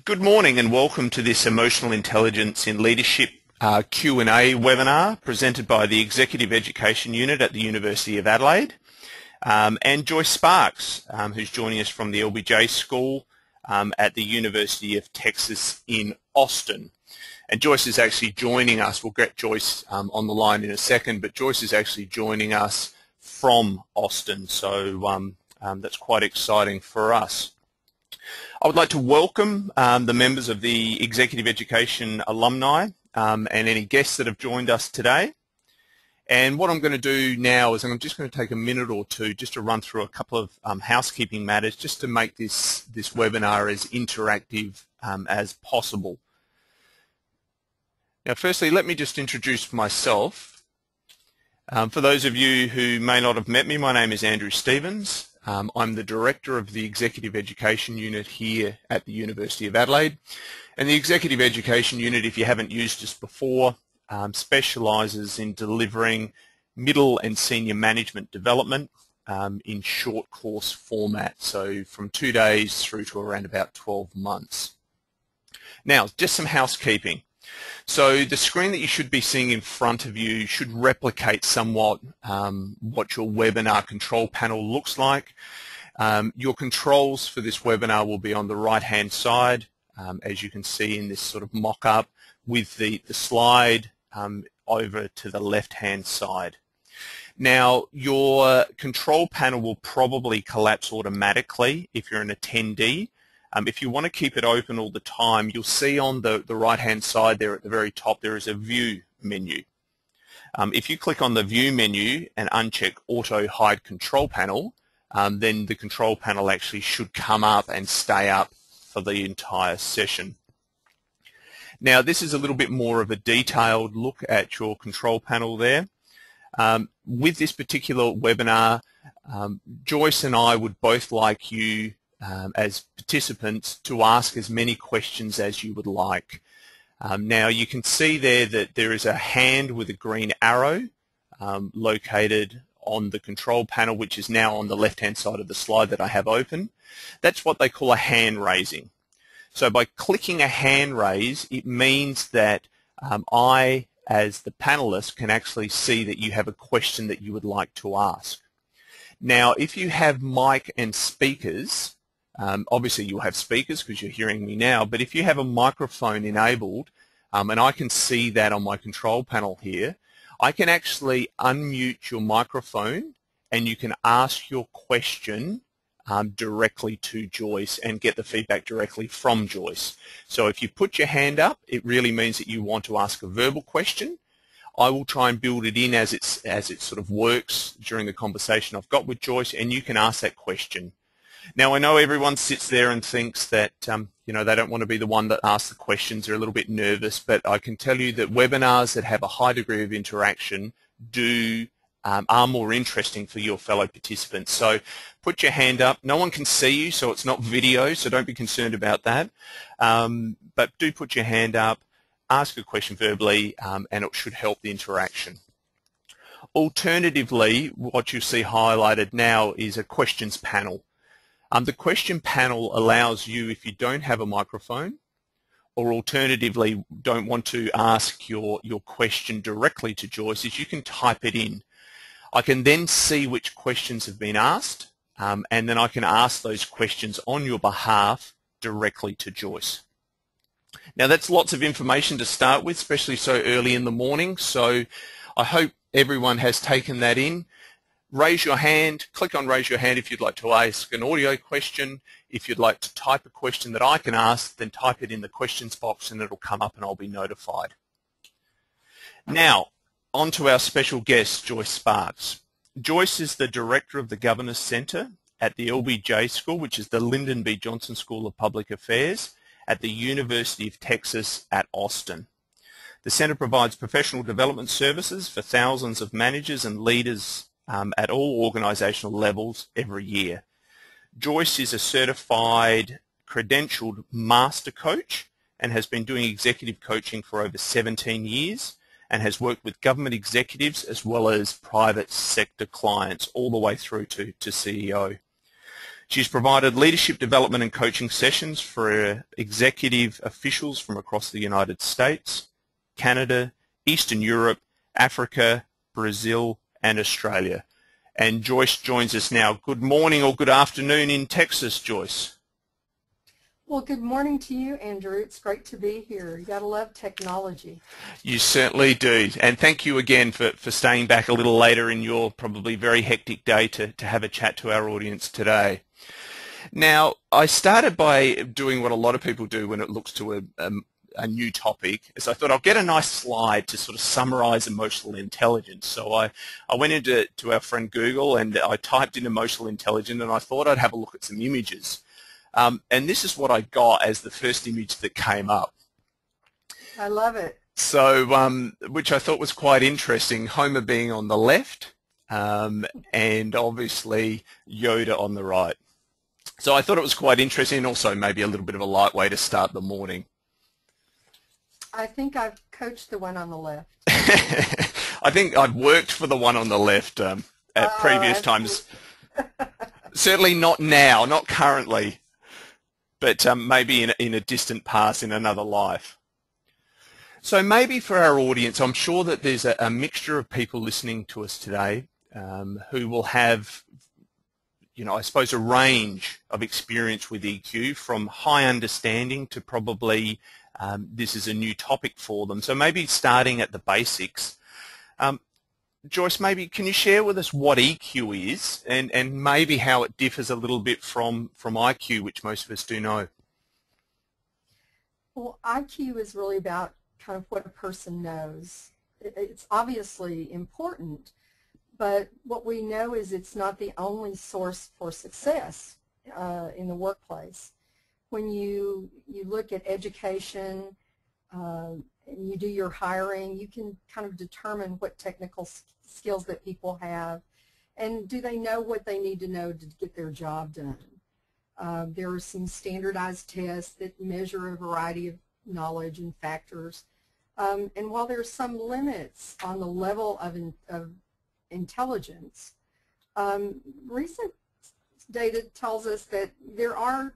Good morning and welcome to this Emotional Intelligence in Leadership Q&A webinar presented by the Executive Education Unit at the University of Adelaide and Joyce Sparks, who's joining us from the LBJ School at the University of Texas in Austin. And Joyce is actually joining us. We'll get Joyce on the line in a second, but Joyce is actually joining us from Austin, so that's quite exciting for us. I would like to welcome the members of the Executive Education alumni and any guests that have joined us today. And what I'm going to do now is I'm just going to take a minute or two just to run through a couple of housekeeping matters just to make this webinar as interactive as possible. Now, firstly, let me just introduce myself. For those of you who may not have met me, my name is Andrew Stevens. I'm the Director of the Executive Education Unit here at the University of Adelaide. And the Executive Education Unit, if you haven't used us before, specialises in delivering middle and senior management development in short course format, so from 2 days through to around about 12 months. Now, just some housekeeping. So the screen that you should be seeing in front of you should replicate somewhat what your webinar control panel looks like. Your controls for this webinar will be on the right-hand side, as you can see in this sort of mock-up, with the slide over to the left-hand side. Now, your control panel will probably collapse automatically if you're an attendee. If you want to keep it open all the time, you'll see on the right-hand side there at the very top there is a View menu. If you click on the View menu and uncheck Auto Hide Control Panel, then the control panel actually should come up and stay up for the entire session. Now, this is a little bit more of a detailed look at your control panel there. With this particular webinar, Joyce and I would both like you as participants to ask as many questions as you would like. Now you can see there that there is a hand with a green arrow located on the control panel, which is now on the left-hand side of the slide that I have open. That's what they call a hand raising. So by clicking a hand raise, it means that I, as the panelist, can actually see that you have a question that you would like to ask. Now, if you have mic and speakers, obviously you'll have speakers because you're hearing me now, but if you have a microphone enabled, and I can see that on my control panel here, I can actually unmute your microphone and you can ask your question directly to Joyce and get the feedback directly from Joyce. So if you put your hand up, it really means that you want to ask a verbal question. I will try and build it in as it sort of works during the conversation I've got with Joyce, and you can ask that question. Now, I know everyone sits there and thinks that you know, they don't want to be the one that asks the questions. They're a little bit nervous, but I can tell you that webinars that have a high degree of interaction are more interesting for your fellow participants. So put your hand up. No one can see you, so it's not video, so don't be concerned about that. But do put your hand up, ask a question verbally, and it should help the interaction. Alternatively, what you see highlighted now is a questions panel. The question panel allows you, if you don't have a microphone, or alternatively don't want to ask your question directly to Joyce, is you can type it in. I can then see which questions have been asked, and then I can ask those questions on your behalf directly to Joyce. Now, that's lots of information to start with, especially so early in the morning, so I hope everyone has taken that in. Raise your hand, click on raise your hand if you'd like to ask an audio question. If you'd like to type a question that I can ask, then type it in the questions box and it'll come up and I'll be notified. Now, on to our special guest, Joyce Sparks. Joyce is the Director of the Governors Centre at the LBJ School, which is the Lyndon B. Johnson School of Public Affairs at the University of Texas at Austin. The Centre provides professional development services for thousands of managers and leaders at all organisational levels every year. Joyce is a certified, credentialed master coach and has been doing executive coaching for over 17 years and has worked with government executives as well as private sector clients all the way through to CEO. She's provided leadership development and coaching sessions for executive officials from across the United States, Canada, Eastern Europe, Africa, Brazil, and Australia. And Joyce joins us now. Good morning or good afternoon in Texas, Joyce. Well, good morning to you, Andrew. It's great to be here. You gotta love technology. You certainly do. And thank you again for staying back a little later in your probably very hectic day to have a chat to our audience today. Now, I started by doing what a lot of people do when it looks to a new topic, is I thought I'll get a nice slide to sort of summarize emotional intelligence. So I went into our friend Google and I typed in emotional intelligence, and I thought I'd have a look at some images. And this is what I got as the first image that came up. I love it. So, which I thought was quite interesting, Homer being on the left, and obviously Yoda on the right. So I thought it was quite interesting, and also maybe a little bit of a light way to start the morning. I think I've coached the one on the left. I think I've worked for the one on the left at previous times. Certainly not now, not currently, but maybe in a distant past, in another life. So maybe for our audience, I'm sure that there's a mixture of people listening to us today who will have, I suppose, a range of experience with EQ, from high understanding to probably this is a new topic for them. So maybe starting at the basics. Joyce, maybe can you share with us what EQ is and maybe how it differs a little bit from IQ, which most of us do know? Well, IQ is really about kind of what a person knows. It's obviously important, but what we know is it's not the only source for success in the workplace. When you look at education and you do your hiring, you can kind of determine what technical skills that people have, and do they know what they need to know to get their job done. There are some standardized tests that measure a variety of knowledge and factors, and while there are some limits on the level of intelligence, recent data tells us that there are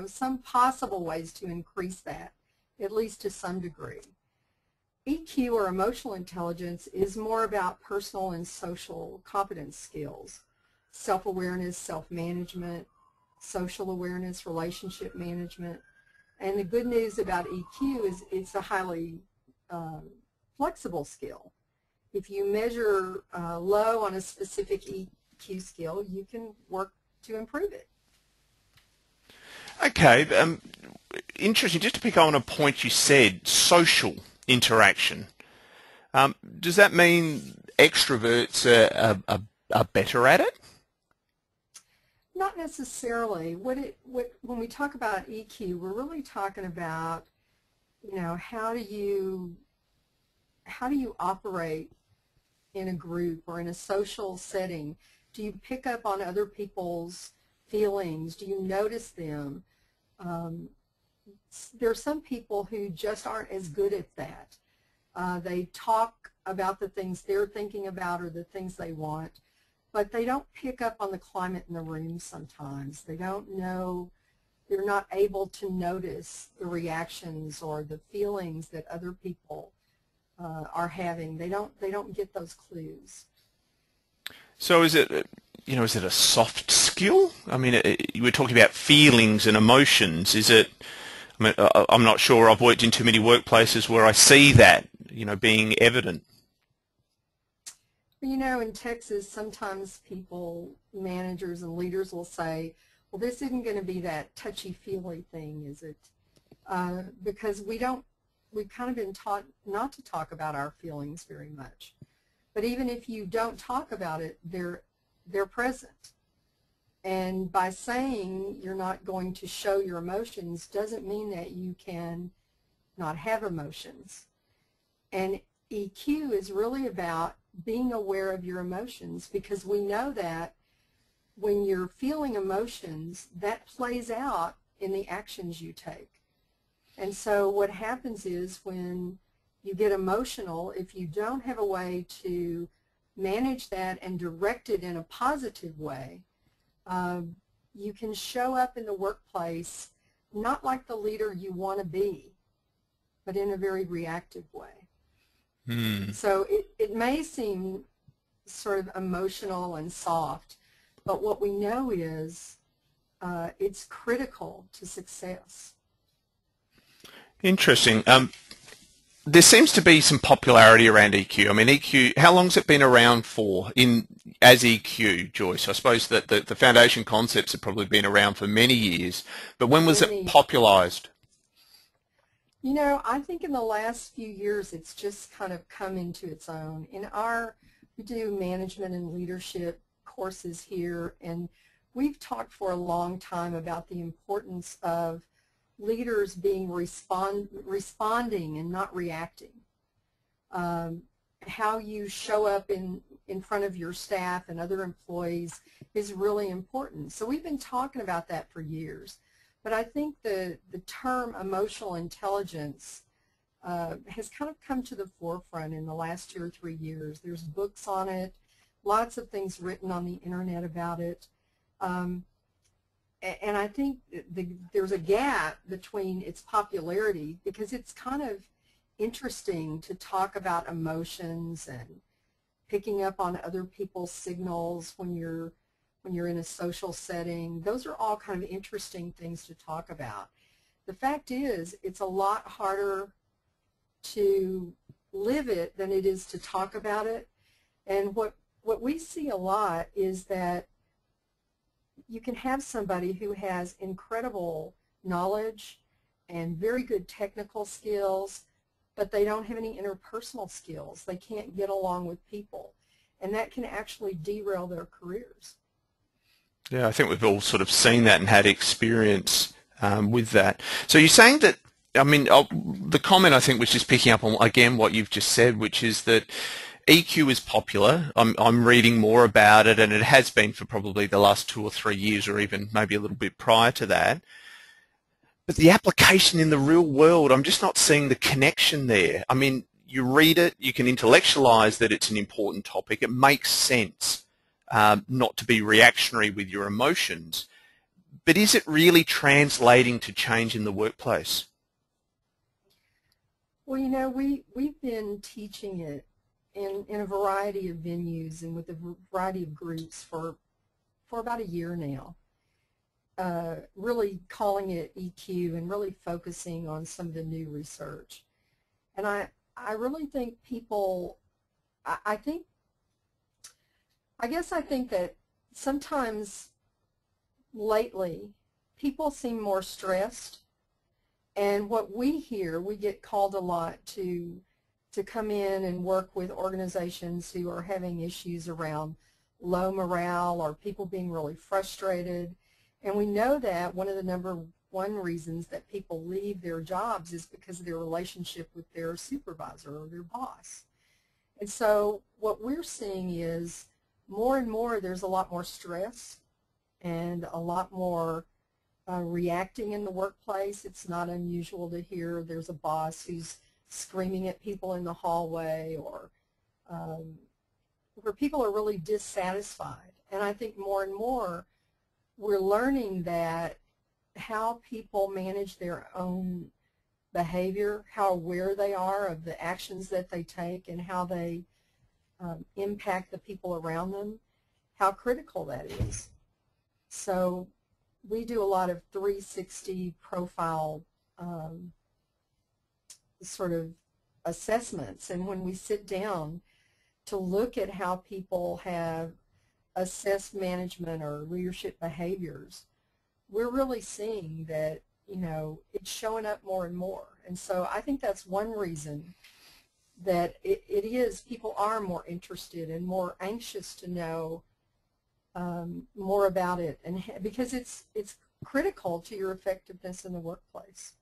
some possible ways to increase that, at least to some degree. EQ, or emotional intelligence, is more about personal and social competence skills, self-awareness, self-management, social awareness, relationship management. And the good news about EQ is it's a highly flexible skill. If you measure low on a specific EQ skill, you can work to improve it. Okay, interesting. Just to pick up on a point you said, social interaction. Does that mean extroverts are better at it? Not necessarily. When we talk about EQ, we're really talking about, how do you operate in a group or in a social setting? Do you pick up on other people's feelings? Do you notice them? There are some people who just aren't as good at that. They talk about the things they're thinking about or the things they want, but they don't pick up on the climate in the room sometimes. They don't know, they're not able to notice the reactions or the feelings that other people are having. They don't get those clues. So is it a soft skill? I mean, you were talking about feelings and emotions. Is it, I'm not sure. I've worked in too many workplaces where I see that, being evident. In Texas, sometimes people, managers and leaders will say, well, this isn't going to be that touchy-feely thing, is it? Because we've kind of been taught not to talk about our feelings very much. But even if you don't talk about it, they're present. And by saying you're not going to show your emotions doesn't mean that you can not have emotions. And EQ is really about being aware of your emotions, because we know that when you're feeling emotions, that plays out in the actions you take. And so what happens is when you get emotional, if you don't have a way to manage that and direct it in a positive way, you can show up in the workplace not like the leader you want to be, but in a very reactive way. So it may seem sort of emotional and soft, but what we know is it's critical to success. Interesting. There seems to be some popularity around EQ. I mean, EQ, how long has it been around for as EQ, Joyce? I suppose that the foundation concepts have probably been around for many years, but when was it popularized? You know, I think in the last few years it's just kind of come into its own. We do management and leadership courses here, and we've talked for a long time about the importance of leaders being responding and not reacting. How you show up in front of your staff and other employees is really important. So we've been talking about that for years. But I think the term emotional intelligence has kind of come to the forefront in the last 2 or 3 years. There's books on it, lots of things written on the internet about it. And I think there's a gap between its popularity because it's kind of interesting to talk about emotions and picking up on other people's signals when you're in a social setting. Those are all kind of interesting things to talk about. The fact is, it's a lot harder to live it than it is to talk about it. And what we see a lot is that you can have somebody who has incredible knowledge and very good technical skills, but they don't have any interpersonal skills. They can't get along with people. And that can actually derail their careers. Yeah, I think we've all sort of seen that and had experience with that. So you're saying that, I mean, the comment I think was just picking up on, again, what you've just said, which is that EQ is popular. I'm reading more about it, and it has been for probably the last 2 or 3 years, or even maybe a little bit prior to that. But the application in the real world, I'm just not seeing the connection there. I mean, you read it, you can intellectualize that it's an important topic. It makes sense. Not to be reactionary with your emotions, but is it really translating to change in the workplace? Well, you know, we've been teaching it in a variety of venues and with a variety of groups for about a year now, really calling it EQ and really focusing on some of the new research. And I really think people, I guess I think that sometimes lately people seem more stressed, and what we hear, we get called a lot to come in and work with organizations who are having issues around low morale or people being really frustrated, and we know that one of the #1 reasons that people leave their jobs is because of their relationship with their supervisor or their boss. And so what we're seeing is more and more there's a lot more stress and a lot more reacting in the workplace. It's not unusual to hear there's a boss who's screaming at people in the hallway, or where people are really dissatisfied. And I think more and more we're learning that how people manage their own behavior, how aware they are of the actions that they take and how they impact the people around them, how critical that is. So we do a lot of 360 profile sort of assessments, and when we sit down to look at how people have assessed management or leadership behaviors, we're really seeing that, you know, it's showing up more and more. And so I think that's one reason that it is, people are more interested and more anxious to know more about it, and because it's critical to your effectiveness in the workplace.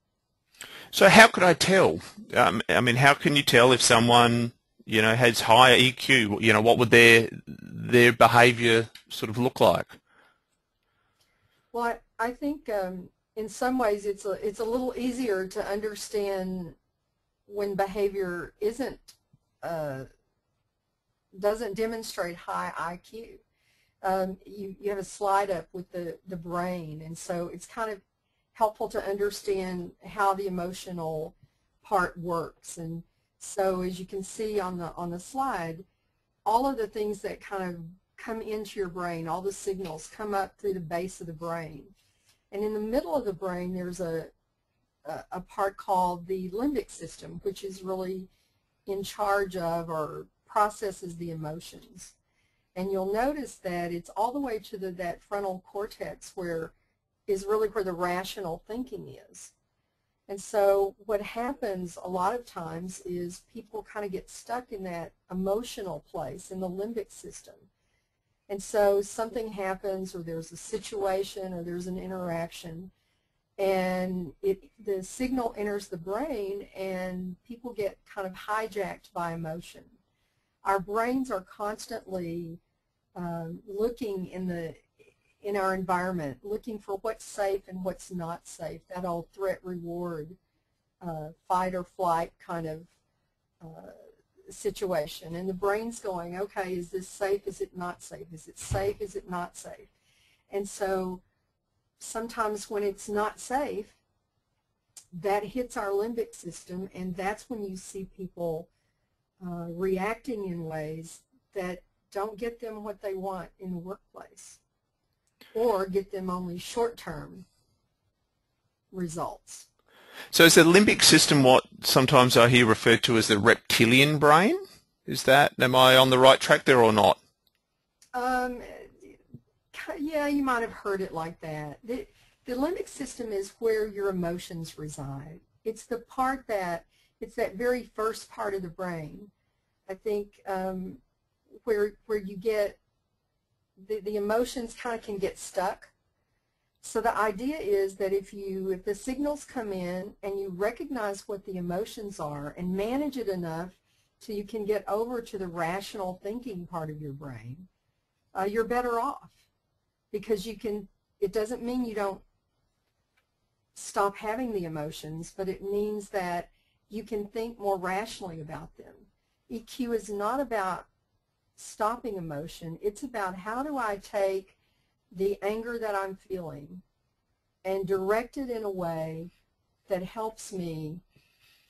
So how could I tell? I mean, how can you tell if someone, you know, has higher EQ? You know, what would their behavior sort of look like? Well, I think in some ways it's a little easier to understand when behavior doesn't demonstrate high IQ. you have a slide up with the brain, and so it's kind of helpful to understand how the emotional part works. And so as you can see on the slide, all of the things that kind of come into your brain, all the signals come up through the base of the brain. And in the middle of the brain, there's a part called the limbic system, which is really in charge of or processes the emotions. And you'll notice that it's all the way to that frontal cortex is really where the rational thinking is. And so what happens a lot of times is people kind of get stuck in that emotional place in the limbic system. And so something happens, or there's a situation, or there's an interaction, and the signal enters the brain, and people get kind of hijacked by emotion. Our brains are constantly looking in our environment, looking for what's safe and what's not safe, that old threat-reward, fight or flight kind of situation. And the brain's going, okay, is this safe? Is it not safe? Is it safe? Is it not safe? And so sometimes when it's not safe, that hits our limbic system, and that's when you see people reacting in ways that don't get them what they want in the workplace, or get them only short-term results. So is the limbic system what sometimes I hear referred to as the reptilian brain? Am I on the right track there or not? Yeah, you might have heard it like that. The limbic system is where your emotions reside. It's the part it's that very first part of the brain, I think, where you get the emotions kind of can get stuck. So the idea is that if the signals come in and you recognize what the emotions are and manage it enough so you can get over to the rational thinking part of your brain, you're better off, because it doesn't mean you don't stop having the emotions, but it means that you can think more rationally about them. EQ is not about stopping emotion. It's about, how do I take the anger that I'm feeling and direct it in a way that helps me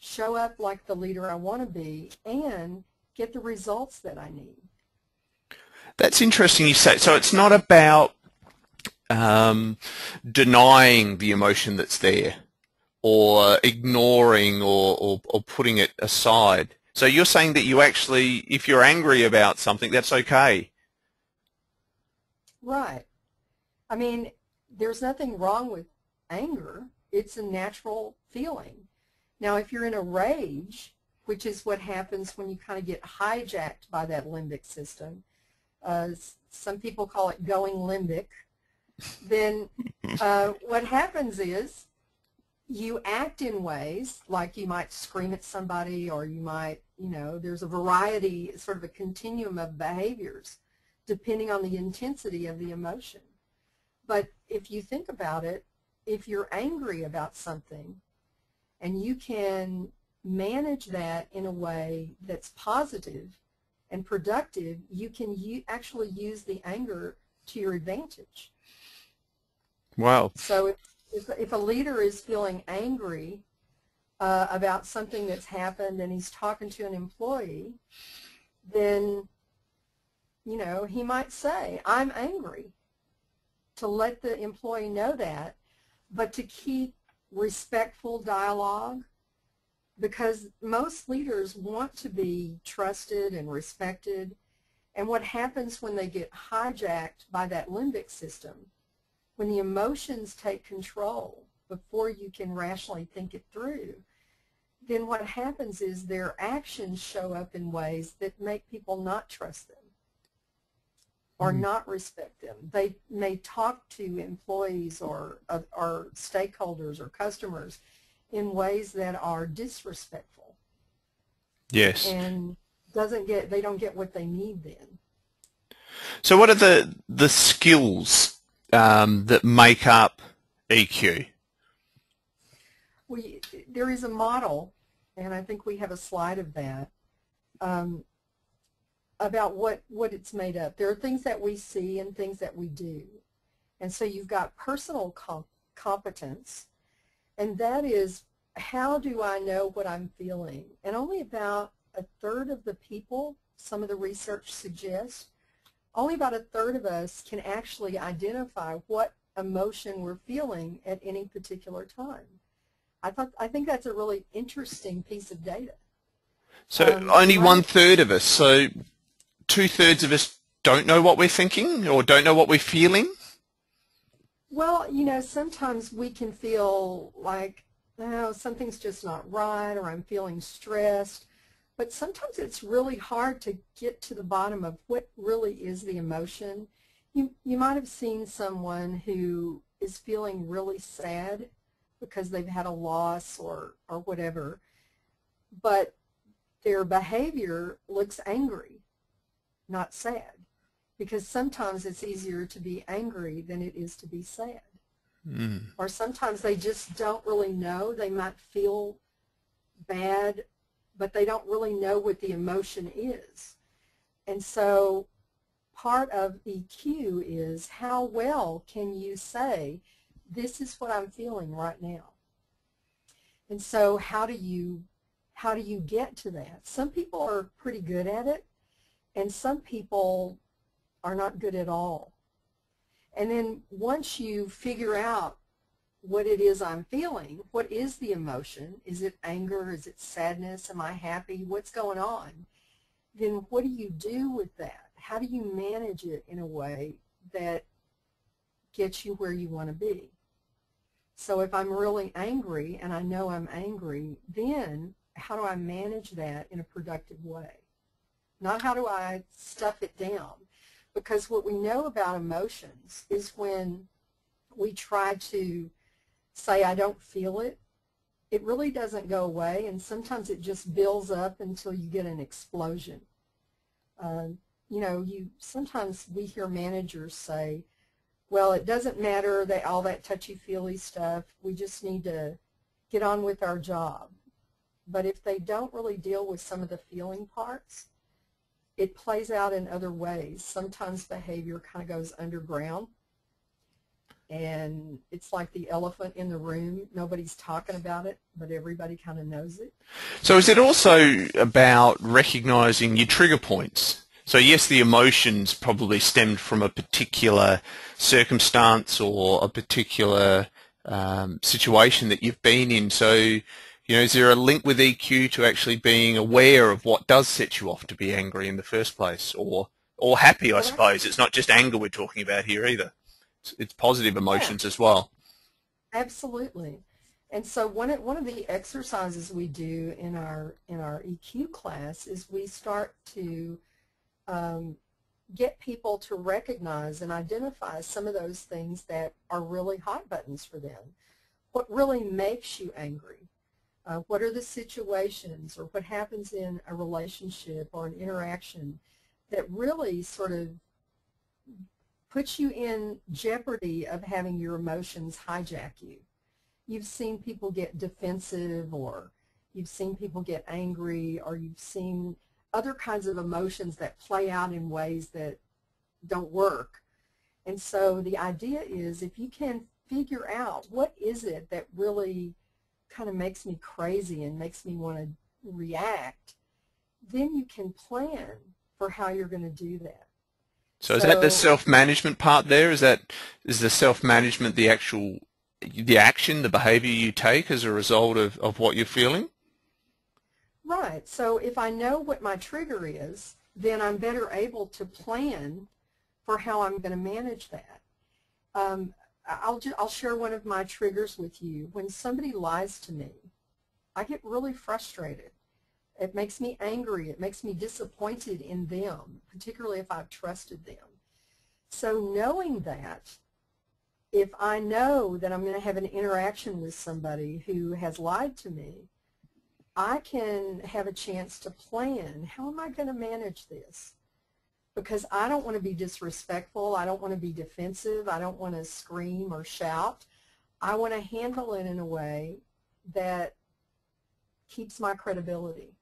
show up like the leader I want to be and get the results that I need. That's interesting you say. So it's not about denying the emotion that's there, or ignoring or putting it aside. So you're saying that you actually, if you're angry about something, that's okay. Right. I mean, there's nothing wrong with anger. It's a natural feeling. Now, if you're in a rage, which is what happens when you kind of get hijacked by that limbic system, some people call it going limbic, then what happens is you act in ways like you might scream at somebody, or you might, there's a variety, sort of a continuum of behaviors depending on the intensity of the emotion. But if you think about it, if you're angry about something and you can manage that in a way that's positive and productive, you can actually use the anger to your advantage. Wow. So if a leader is feeling angry about something that's happened and he's talking to an employee, then, he might say, I'm angry, to let the employee know that, but to keep respectful dialogue, because most leaders want to be trusted and respected. And what happens when they get hijacked by that limbic system, when the emotions take control before you can rationally think it through, then what happens is their actions show up in ways that make people not trust them or not respect them. They may talk to employees or stakeholders or customers in ways that are disrespectful. Yes. And they don't get what they need then. So what are the skills that make up EQ? There is a model, and I think we have a slide of that. about what it's made up. There are things that we see and things that we do. And so you've got personal competence, and that is, how do I know what I'm feeling? And only about a third of the people, some of the research suggests, only about a third of us can actually identify what emotion we're feeling at any particular time. I think that's a really interesting piece of data. So only 1/3 of us, so 2/3 of us don't know what we're thinking or don't know what we're feeling? Well, you know, sometimes we can feel like, oh, something's just not right, or I'm feeling stressed. But sometimes it's really hard to get to the bottom of what really is the emotion. You might have seen someone who is feeling really sad because they've had a loss or whatever, but their behavior looks angry, not sad. Because sometimes it's easier to be angry than it is to be sad. Mm. Or sometimes they just don't really know. They might feel bad, but they don't really know what the emotion is. And so part of EQ is, how well can you say, this is what I'm feeling right now? And so how do you get to that? Some people are pretty good at it, and some people are not good at all. And then once you figure out what it is I'm feeling, what is the emotion? Is it anger? Is it sadness? Am I happy? What's going on? Then what do you do with that? How do you manage it in a way that gets you where you want to be? So if I'm really angry and I know I'm angry, then how do I manage that in a productive way? Not how do I stuff it down. Because what we know about emotions is when we try to say, I don't feel it, it really doesn't go away, and sometimes it just builds up until you get an explosion. You know, sometimes we hear managers say, well, it doesn't matter that all that touchy-feely stuff, we just need to get on with our job. But if they don't really deal with some of the feeling parts, it plays out in other ways. Sometimes behavior kind of goes underground, and it's like the elephant in the room. Nobody's talking about it, but everybody kind of knows it. So is it also about recognizing your trigger points? So yes, the emotions probably stemmed from a particular circumstance or a particular situation that you've been in. So, you know, is there a link with EQ to actually being aware of what does set you off to be angry in the first place, or happy, I suppose? It's not just anger we're talking about here either. It's positive emotions as well. Absolutely. And so one of the exercises we do in our EQ class is we start to get people to recognize and identify some of those things that are really hot buttons for them. What really makes you angry? What are the situations or what happens in a relationship or an interaction that really sort of puts you in jeopardy of having your emotions hijack you? You've seen people get defensive, or you've seen people get angry, or you've seen other kinds of emotions that play out in ways that don't work. And so the idea is, if you can figure out what is it that really kind of makes me crazy and makes me want to react, then you can plan for how you're going to do that. So is that the self-management part there? Is the self-management the action, the behavior you take as a result of what you're feeling? Right. So if I know what my trigger is, then I'm better able to plan for how I'm going to manage that. I'll share one of my triggers with you. When somebody lies to me, I get really frustrated. It makes me angry. It makes me disappointed in them, particularly if I've trusted them. So knowing that, if I know that I'm going to have an interaction with somebody who has lied to me, I can have a chance to plan, how am I going to manage this? Because I don't want to be disrespectful. I don't want to be defensive. I don't want to scream or shout. I want to handle it in a way that keeps my credibility.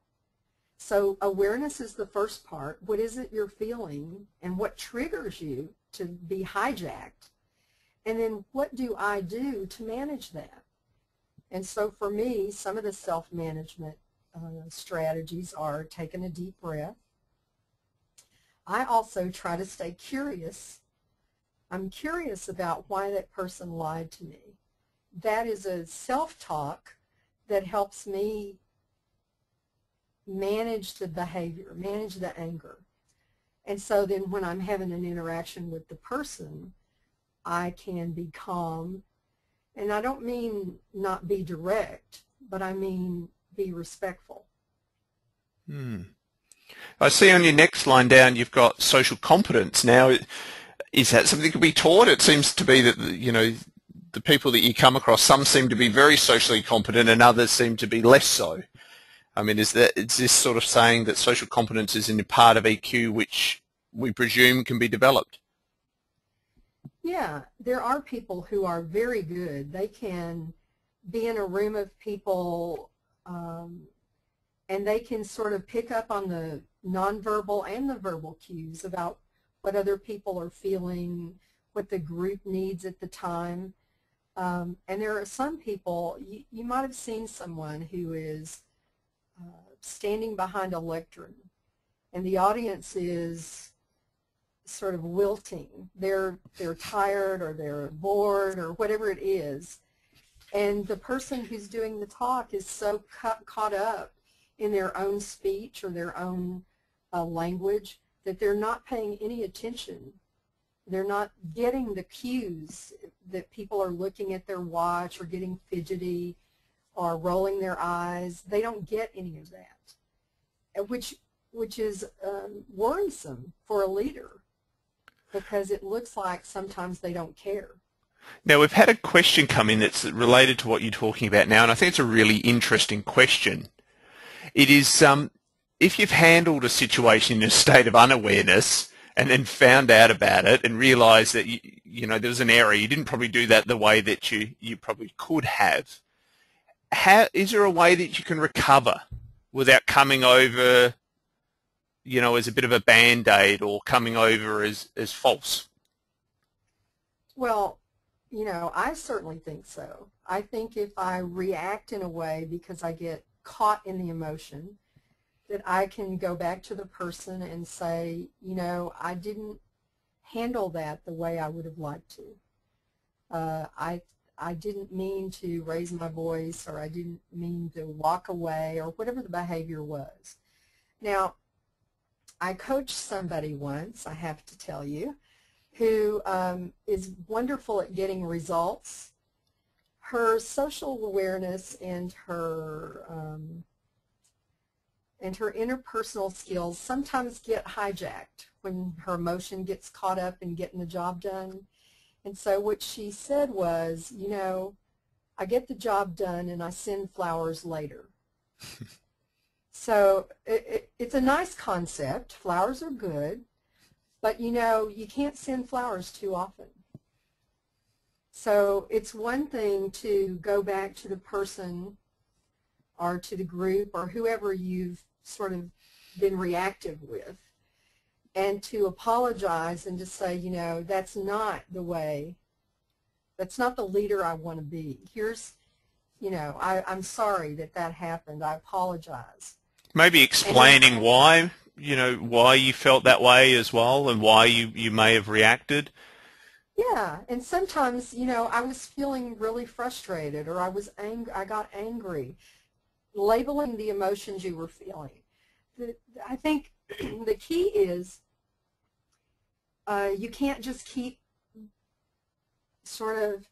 So awareness is the first part. What is it you're feeling and what triggers you to be hijacked? And then what do I do to manage that? And so for me, some of the self-management strategies are taking a deep breath. I also try to stay curious. I'm curious about why that person lied to me. That is a self-talk that helps me manage the behavior, manage the anger. And so then when I'm having an interaction with the person, I can be calm. And I don't mean not be direct, but I mean be respectful. I see on your next line down you've got social competence. Now, is that something that can be taught? It seems to be that, you know, the people that you come across, some seem to be very socially competent and others seem to be less so. I mean, is this sort of saying that social competence is in a part of EQ which we presume can be developed? Yeah, there are people who are very good. They can be in a room of people and they can sort of pick up on the nonverbal and the verbal cues about what other people are feeling, what the group needs at the time. And there are some people, you might have seen someone who is standing behind a lectern and the audience is sort of wilting. They're tired or they're bored or whatever it is. And the person who's doing the talk is so caught up in their own speech or their own language that they're not paying any attention. They're not getting the cues that people are looking at their watch or getting fidgety or rolling their eyes. They don't get any of that, which is worrisome for a leader because it looks like sometimes they don't care. Now, we've had a question come in that's related to what you're talking about now, and I think it's a really interesting question. It is, if you've handled a situation in a state of unawareness and then found out about it and realised that, you know, there was an error, you didn't probably do that the way that you probably could have, is there a way that you can recover without coming over, you know, as a bit of a Band-Aid or coming over as false? Well, you know, I certainly think so. I think if I react in a way because I get caught in the emotion, that I can go back to the person and say, you know, I didn't handle that the way I would have liked to. I didn't mean to raise my voice, or I didn't mean to walk away, or whatever the behavior was. Now, I coached somebody once, I have to tell you, who is wonderful at getting results. Her social awareness and her interpersonal skills sometimes get hijacked when her emotion gets caught up in getting the job done. And so what she said was, you know, I get the job done and I send flowers later. So it's a nice concept. Flowers are good, but you know, you can't send flowers too often. So it's one thing to go back to the person or to the group or whoever you've sort of been reactive with and to apologize and to say, you know, that's not the way, that's not the leader I want to be. Here's, you know, I'm sorry that that happened. I apologize. Maybe explaining why, you know, why you felt that way as well and why you may have reacted. Yeah, and sometimes, you know, I was feeling really frustrated or I got angry. Labeling the emotions you were feeling. I think the key is you can't just keep sort of,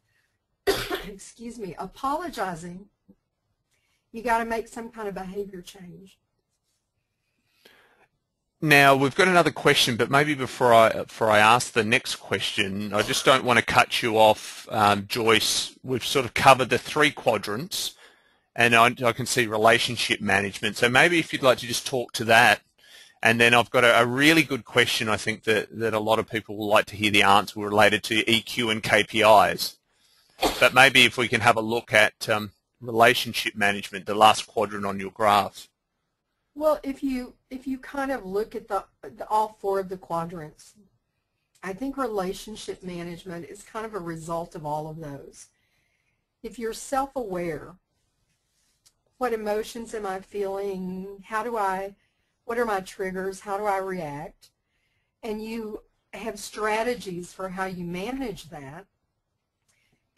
excuse me, apologizing. You got to make some kind of behavior change. Now, we've got another question, but maybe before I ask the next question, I just don't want to cut you off, Joyce. We've sort of covered the three quadrants, and I can see relationship management. So maybe if you'd like to just talk to that, and then I've got a really good question I think that a lot of people will like to hear the answer related to EQ and KPIs. But maybe if we can have a look at relationship management, the last quadrant on your graph. Well, if you kind of look at the all four of the quadrants, I think relationship management is kind of a result of all of those. If you're self-aware, what emotions am I feeling? What are my triggers? How do I react? And you have strategies for how you manage that,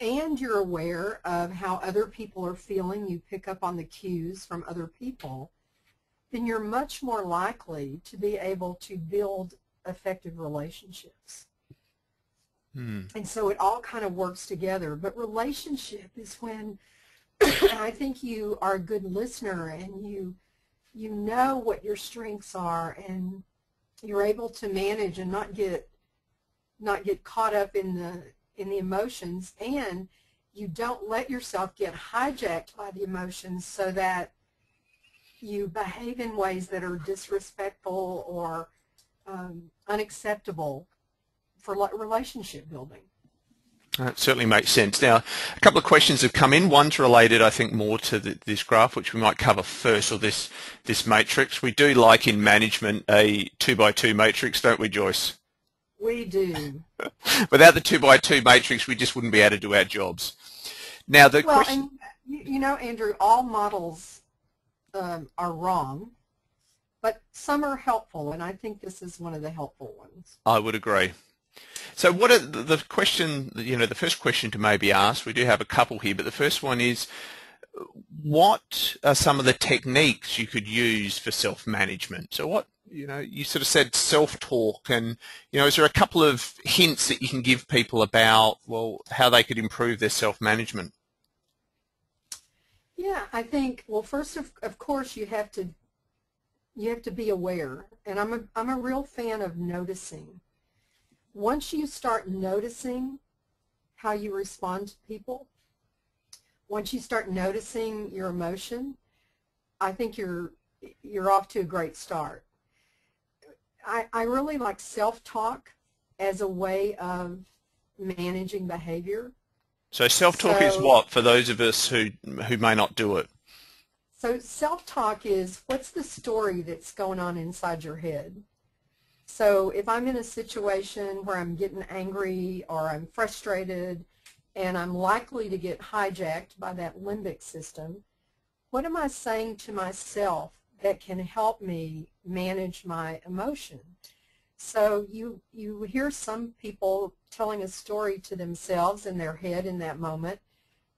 and you're aware of how other people are feeling, you pick up on the cues from other people, then you're much more likely to be able to build effective relationships. And so it all kind of works together. But relationship is when I think you are a good listener, and you know what your strengths are, and you're able to manage and not get caught up in the emotions, and you don't let yourself get hijacked by the emotions so that you behave in ways that are disrespectful or unacceptable for relationship building. That certainly makes sense. Now, a couple of questions have come in. One's related, I think, more to this graph, which we might cover first, or this matrix. We do like in management a 2x2 matrix, don't we, Joyce? We do. Without the 2x2 matrix, we just wouldn't be able to do our jobs. Now, the question... And you know, Andrew, all models are wrong, but some are helpful, and I think this is one of the helpful ones. I would agree. So what are the question, the first question to maybe ask, we do have a couple here, but the first one is, what are some of the techniques you could use for self-management? So what, you sort of said self-talk, and, is there a couple of hints that you can give people about, well, how they could improve their self-management? Yeah, I think, well, first of course you have to be aware, and I'm a real fan of noticing. Once you start noticing how you respond to people, once you start noticing your emotion, I think you're off to a great start. I really like self-talk as a way of managing behavior. So self-talk is what, for those of us who may not do it? So self-talk is, what's the story that's going on inside your head? So if I'm in a situation where I'm getting angry or I'm frustrated and I'm likely to get hijacked by that limbic system, what am I saying to myself that can help me manage my emotion? So you hear some people telling a story to themselves in their head in that moment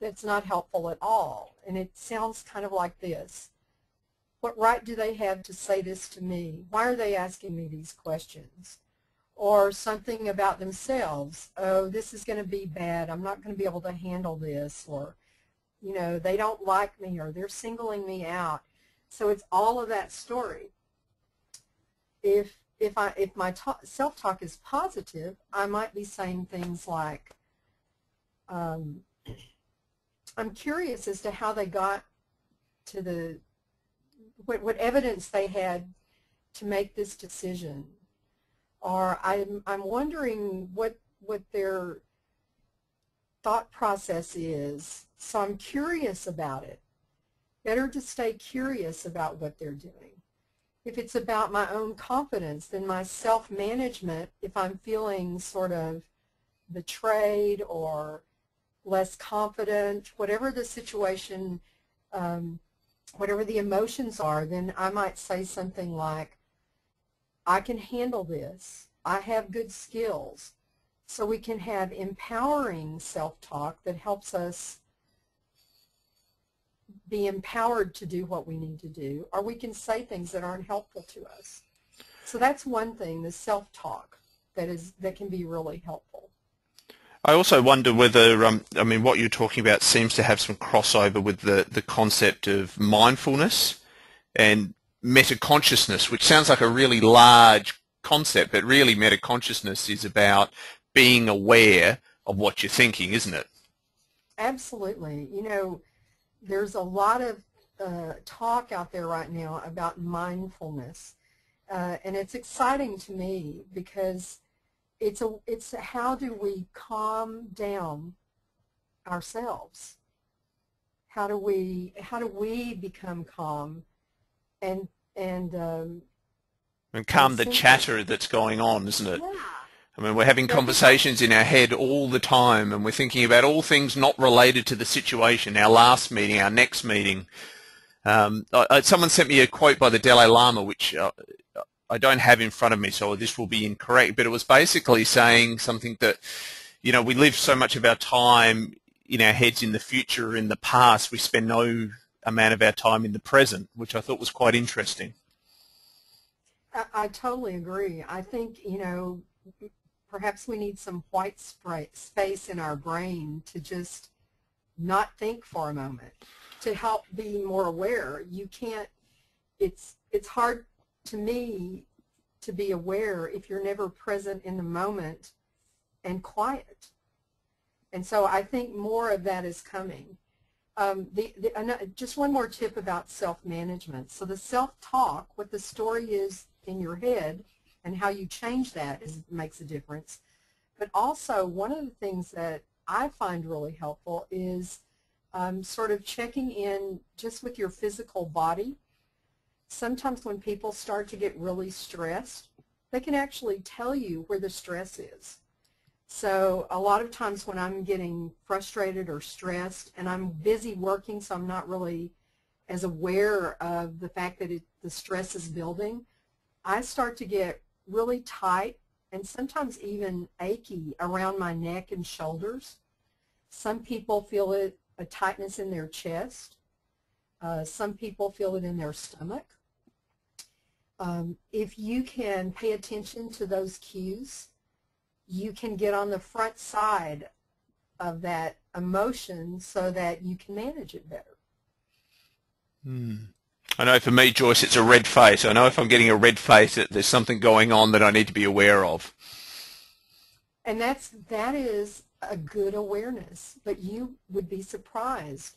that's not helpful at all. And it sounds kind of like this. What right do they have to say this to me? Why are they asking me these questions? Or something about themselves. Oh, this is going to be bad. I'm not going to be able to handle this. Or, they don't like me, or they're singling me out. So it's all of that story. If my self-talk is positive, I might be saying things like, I'm curious as to how they got to what evidence they had to make this decision, or I'm wondering what their thought process is, so I'm curious about it. Better to stay curious about what they're doing. If it's about my own confidence, then my self-management, if I'm feeling sort of betrayed or less confident, whatever the situation, whatever the emotions are, then I might say something like, I can handle this. I have good skills. So we can have empowering self-talk that helps us be empowered to do what we need to do, or we can say things that aren't helpful to us. So that's one thing, the self-talk that can be really helpful. I also wonder whether, what you're talking about seems to have some crossover with the concept of mindfulness and metaconsciousness, which sounds like a really large concept, but really metaconsciousness is about being aware of what you're thinking, isn't it? Absolutely. There's a lot of talk out there right now about mindfulness, and it's exciting to me because it's how do we calm down ourselves? How do we become calm and And and calm the simply, chatter that's going on, isn't it? yeah, I mean, we're having yeah, because conversations in our head all the time, and we're thinking about all things not related to the situation, our last meeting, our next meeting. Someone sent me a quote by the Dalai Lama, which I don't have in front of me, so this will be incorrect, but it was basically saying something that, you know, we live so much of our time in our heads in the future, in the past. We spend no amount of our time in the present, which I thought was quite interesting. I totally agree. I think, perhaps we need some white space in our brain to just not think for a moment, to help be more aware. You can't, it's hard to me to be aware if you're never present in the moment and quiet. And so I think more of that is coming. Just one more tip about self-management. So the self-talk, what the story is in your head and how you change that makes a difference. But also one of the things that I find really helpful is sort of checking in just with your physical body. Sometimes when people start to get really stressed, they can actually tell you where the stress is. So a lot of times when I'm getting frustrated or stressed and I'm busy working, so I'm not really as aware of the fact that the stress is building, I start to get really tight and sometimes even achy around my neck and shoulders. Some people feel a tightness in their chest. Some people feel it in their stomach. If you can pay attention to those cues, you can get on the front side of that emotion so that you can manage it better. I know for me, Joyce, it's a red face. I know if I'm getting a red face, that there's something going on that I need to be aware of. And that is a good awareness, but you would be surprised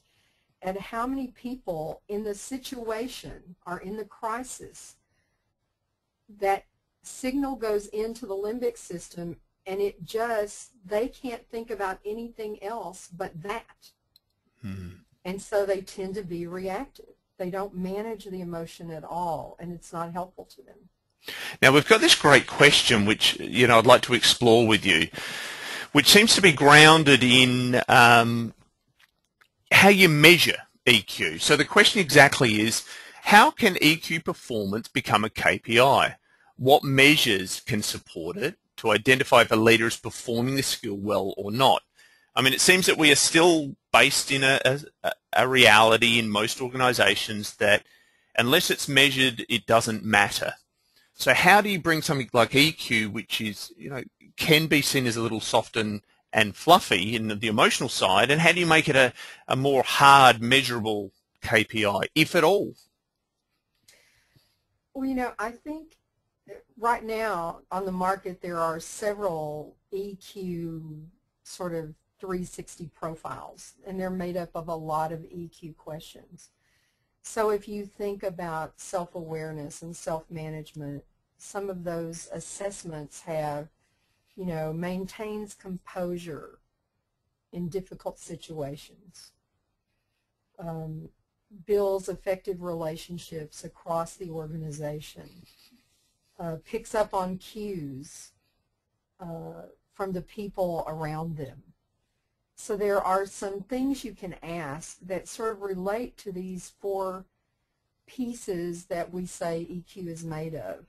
at how many people in the situation or in the crisis that signal goes into the limbic system and they can't think about anything else but that. And so they tend to be reactive. They don't manage the emotion at all, and it's not helpful to them. Now, we've got this great question, which, I'd like to explore with you, which seems to be grounded in how you measure EQ. So the question exactly is, how can EQ performance become a KPI? What measures can support it to identify if a leader is performing the skill well or not? I mean, it seems that we are still based in a reality in most organizations that unless it's measured, it doesn't matter. So how do you bring something like EQ, which is, can be seen as a little soft and fluffy in the emotional side, and how do you make it a more hard, measurable KPI, if at all? Well, I think right now on the market there are several EQ sort of 360 profiles, and they're made up of a lot of EQ questions. So if you think about self-awareness and self-management, some of those assessments have, maintains composure in difficult situations, builds effective relationships across the organization, picks up on cues from the people around them. So there are some things you can ask that sort of relate to these 4 pieces that we say EQ is made of.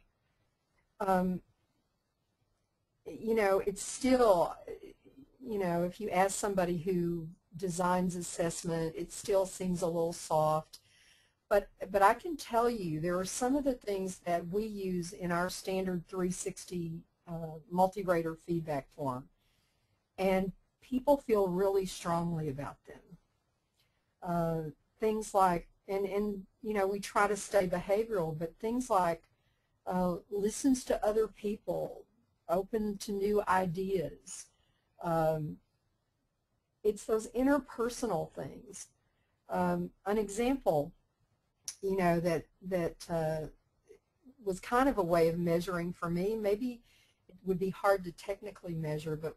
It's still, if you ask somebody who designs assessment, it still seems a little soft. But I can tell you there are some of the things that we use in our standard 360 multi-rater feedback form, and people feel really strongly about them. Things like, and we try to stay behavioral, but things like listens to other people, open to new ideas. It's those interpersonal things. An example, that was kind of a way of measuring for me. Maybe it would be hard to technically measure, but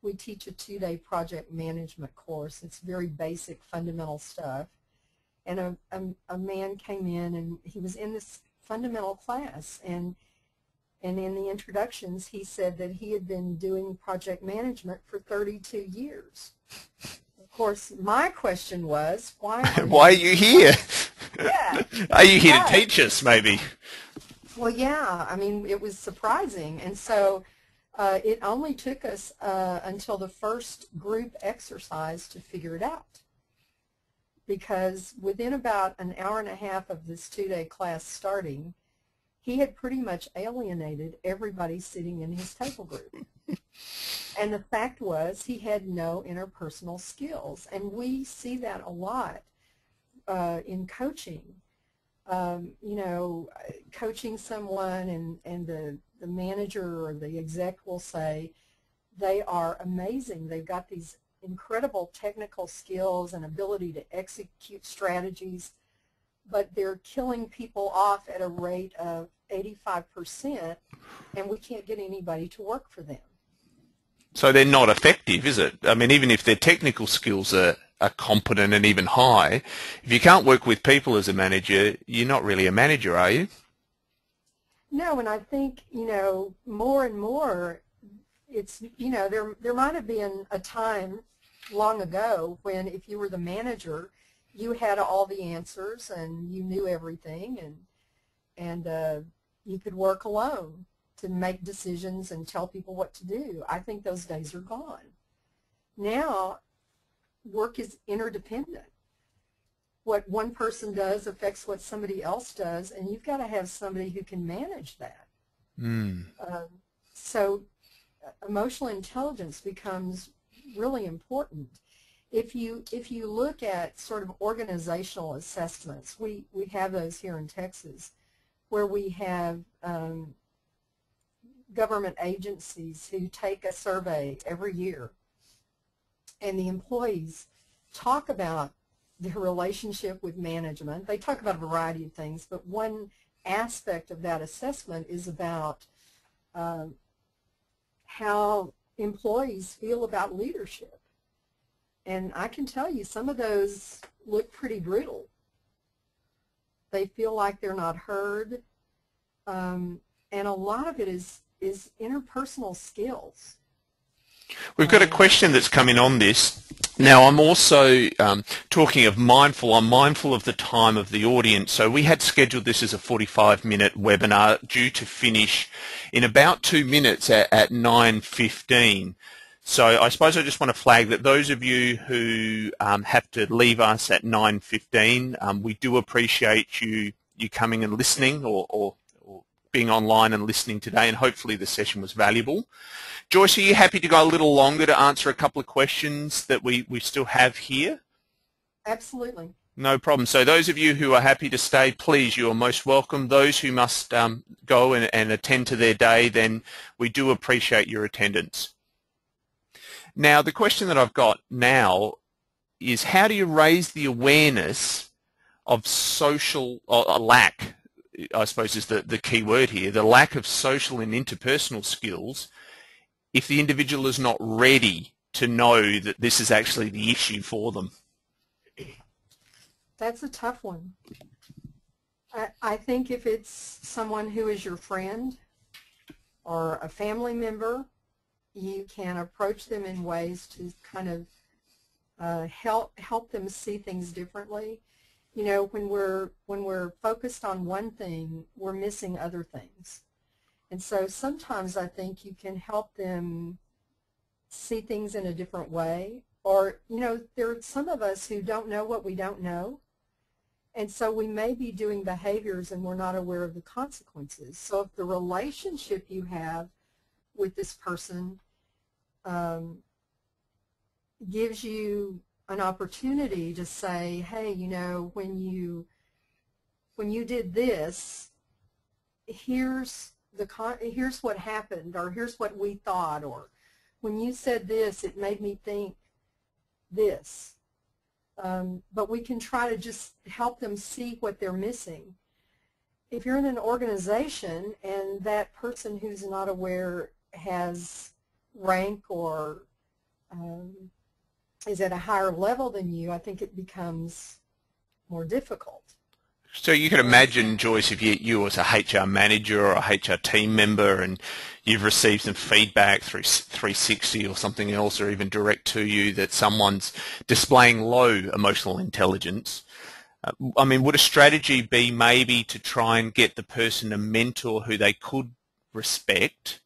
we teach a 2-day project management course. It's very basic, fundamental stuff. And a man came in, and he was in this fundamental class. And in the introductions, he said that he had been doing project management for 32 years. Of course, my question was, why are you here? Yeah. Are you here to teach us, maybe? Well, yeah. I mean, it was surprising. And so it only took us until the first group exercise to figure it out. Because within about an hour and a half of this 2-day class starting, he had pretty much alienated everybody sitting in his table group. And the fact was he had no interpersonal skills. And we see that a lot in coaching. You know, coaching someone and the manager or the exec will say they are amazing. They've got these incredible technical skills and ability to execute strategies, but they're killing people off at a rate of 85%, and we can't get anybody to work for them. So they're not effective, is it? I mean, even if their technical skills are competent and even high, if you can't work with people as a manager, you're not really a manager, are you? No, and I think, you know, more and more, it's, you know, there might have been a time long ago when if you were the manager, you had all the answers and you knew everything, and you could work alone to make decisions and tell people what to do. I think those days are gone. Now, work is interdependent. What one person does affects what somebody else does, and you've got to have somebody who can manage that. So emotional intelligence becomes really important. If you look at sort of organizational assessments, we have those here in Texas, where we have government agencies who take a survey every year, and the employees talk about their relationship with management. They talk about a variety of things, but one aspect of that assessment is about how employees feel about leadership. And I can tell you, some of those look pretty brutal. They feel like they're not heard, and a lot of it is interpersonal skills. We've got a question that's come in on this. Now, I'm also talking of mindful. I'm mindful of the time of the audience. So we had scheduled this as a 45-minute webinar due to finish in about 2 minutes at 9:15. So I suppose I just want to flag that those of you who have to leave us at 9:15, we do appreciate you coming and listening or being online and listening today, and hopefully the session was valuable. Joyce, are you happy to go a little longer to answer a couple of questions that we still have here? Absolutely. No problem. So those of you who are happy to stay, please, you are most welcome. Those who must go and attend to their day, then we do appreciate your attendance. Now, the question that I've got now is, how do you raise the awareness of social, or lack, I suppose is the key word here, the lack of social and interpersonal skills, if the individual is not ready to know that this is actually the issue for them? That's a tough one. I think if it's someone who is your friend or a family member, you can approach them in ways to kind of help them see things differently. You know, when we're focused on one thing, we're missing other things. And so sometimes I think you can help them see things in a different way. Or, you know, there are some of us who don't know what we don't know. And so we may be doing behaviors and we're not aware of the consequences. So if the relationship you have with this person gives you an opportunity to say, hey, you know, when you did this, here's what happened, or here's what we thought, or when you said this, it made me think this. But we can try to just help them see what they're missing. If you're in an organization and that person who's not aware has rank or is at a higher level than you, I think it becomes more difficult. So you can imagine, Joyce, if you as a HR manager or a HR team member and you've received some feedback through 360 or something else, or even direct to you, that someone's displaying low emotional intelligence. I mean, would a strategy be maybe to try and get the person a mentor who they could respect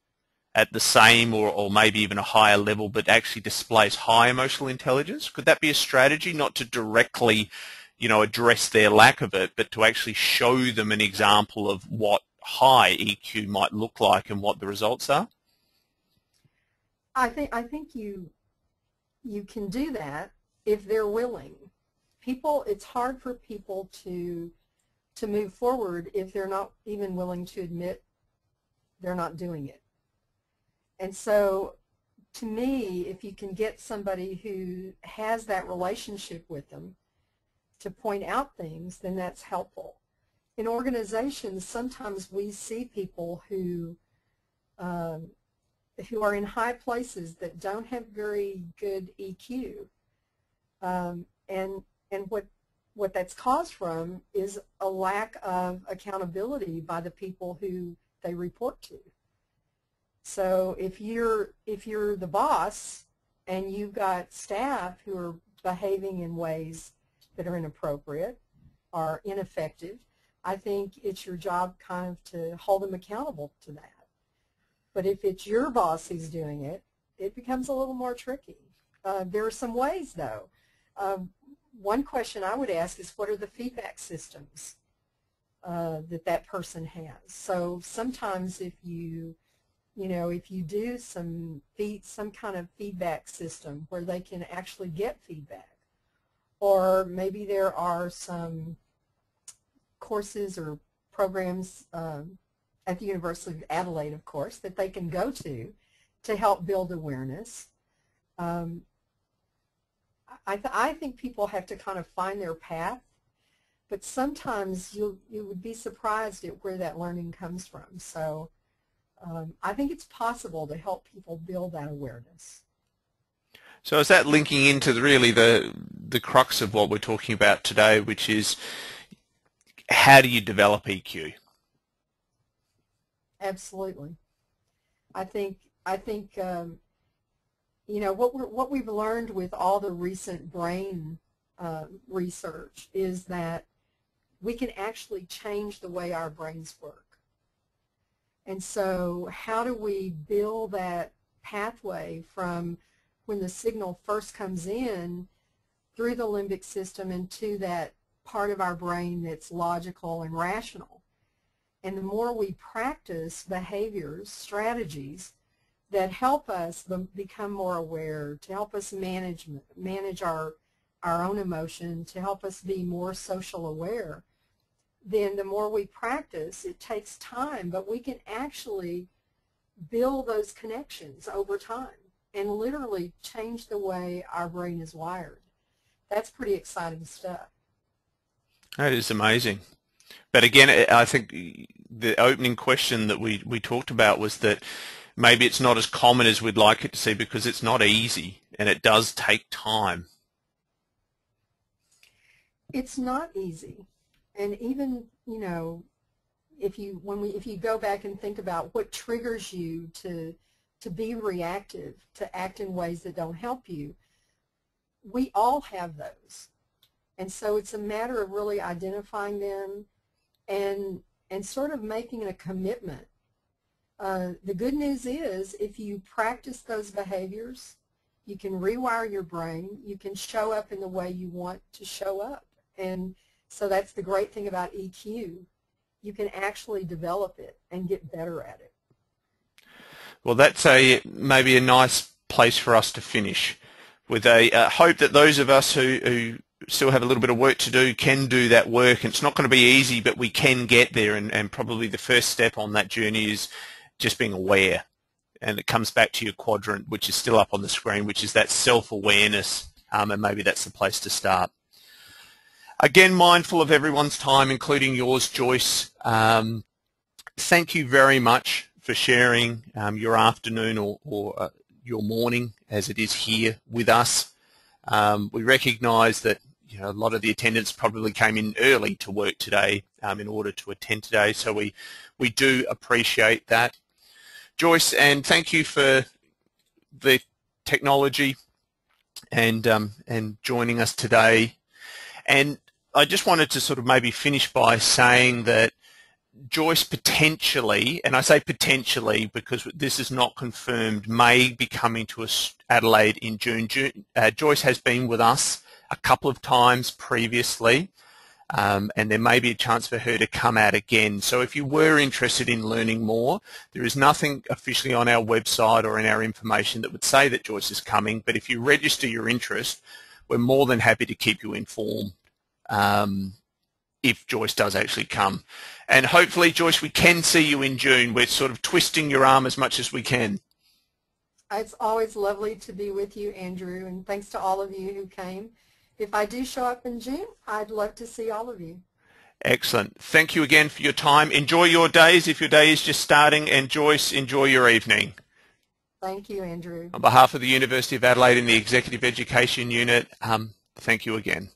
at the same or maybe even a higher level, but actually displays high emotional intelligence? Could that be a strategy, not to directly, address their lack of it, but to actually show them an example of what high EQ might look like and what the results are? I think you can do that if they're willing. It's hard for people to move forward if they're not even willing to admit they're not doing it. And so, to me, if you can get somebody who has that relationship with them to point out things, then that's helpful. In organizations, sometimes we see people who are in high places that don't have very good EQ, and what that's caused from is a lack of accountability by the people who they report to. So if you're the boss and you've got staff who are behaving in ways that are inappropriate or ineffective, I think it's your job kind of to hold them accountable to that. But if it's your boss who's doing it, it becomes a little more tricky. There are some ways, though. One question I would ask is, what are the feedback systems that person has? So sometimes if you do some kind of feedback system where they can actually get feedback, or maybe there are some courses or programs at the University of Adelaide, of course, that they can go to help build awareness. I think people have to kind of find their path, but sometimes you would be surprised at where that learning comes from. So I think it's possible to help people build that awareness. So is that linking into really the crux of what we're talking about today, which is how do you develop EQ? Absolutely. I think what we've learned with all the recent brain research is that we can actually change the way our brains work. And so how do we build that pathway from when the signal first comes in through the limbic system into that part of our brain that's logical and rational? And the more we practice behaviors, strategies that help us become more aware, to help us manage our own emotion, to help us be more social aware, then the more we practice, it takes time, but we can actually build those connections over time and literally change the way our brain is wired. That's pretty exciting stuff. That is amazing. But again, I think the opening question that we talked about was that maybe it's not as common as we'd like it to see because it's not easy and it does take time. It's not easy. And even, if you go back and think about what triggers you to be reactive, to act in ways that don't help you, we all have those. And so it's a matter of really identifying them and sort of making a commitment. The good news is if you practice those behaviors, you can rewire your brain, you can show up in the way you want to show up. And so that's the great thing about EQ. You can actually develop it and get better at it. Well, that's maybe a nice place for us to finish, with a hope that those of us who still have a little bit of work to do can do that work. And it's not going to be easy, but we can get there. And probably the first step on that journey is just being aware. And it comes back to your quadrant, which is still up on the screen, which is that self-awareness. And maybe that's the place to start. Again, mindful of everyone's time, including yours, Joyce. Thank you very much for sharing your afternoon or your morning, as it is here, with us. We recognise that a lot of the attendants probably came in early to work today in order to attend today, so we do appreciate that. Joyce, and thank you for the technology and joining us today. And I just wanted to sort of maybe finish by saying that Joyce potentially, and I say potentially because this is not confirmed, may be coming to us Adelaide in June. Joyce has been with us a couple of times previously, and there may be a chance for her to come out again. So if you were interested in learning more, there is nothing officially on our website or in our information that would say that Joyce is coming, but if you register your interest, we're more than happy to keep you informed if Joyce does actually come. And hopefully, Joyce, we can see you in June. We're sort of twisting your arm as much as we can. It's always lovely to be with you, Andrew, and thanks to all of you who came. If I do show up in June, I'd love to see all of you. Excellent. Thank you again for your time. Enjoy your days if your day is just starting, and Joyce, enjoy your evening. Thank you, Andrew. On behalf of the University of Adelaide and the Executive Education Unit, thank you again.